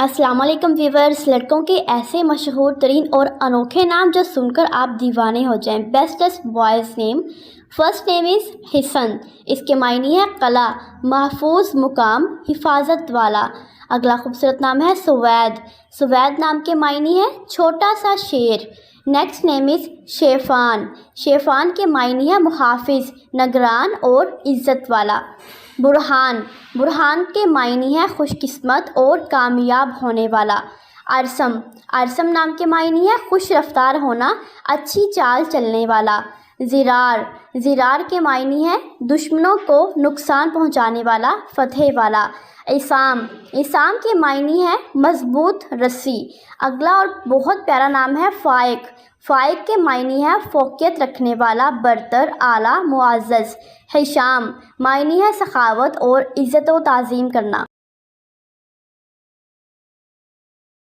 السلام علیکم ویورز، لڑکوں کے ایسے مشہور ترین اور انوکھے نام جو سن کر آپ دیوانے ہو جائیں۔ بیسٹسٹ بوائز نیم۔ فرسٹ نیم از حسن، اس کے معنی ہے قلعہ، محفوظ مقام، حفاظت والا۔ اگلا خوبصورت نام ہے سوید۔ سوید نام کے معنی ہے چھوٹا سا شیر۔ نیکسٹ نیم از شیفان۔ شیفان کے معنی ہے محافظ، نگران اور عزت والا۔ برہان۔ برہان کے معنی ہے خوش قسمت اور کامیاب ہونے والا۔ ارسم۔ ارسم نام کے معنی ہے خوش رفتار ہونا، اچھی چال چلنے والا۔ زرار۔ زرار کے معنی ہے دشمنوں کو نقصان پہنچانے والا، فتح والا۔ عصام۔ عصام کے معنی ہے مضبوط رسی۔ اگلا اور بہت پیارا نام ہے فائق۔ فائق کے معنی ہے فوقیت رکھنے والا، برتر، اعلیٰ، معزز۔ حشام۔ معنی ہے سخاوت اور عزت و تعظیم کرنا۔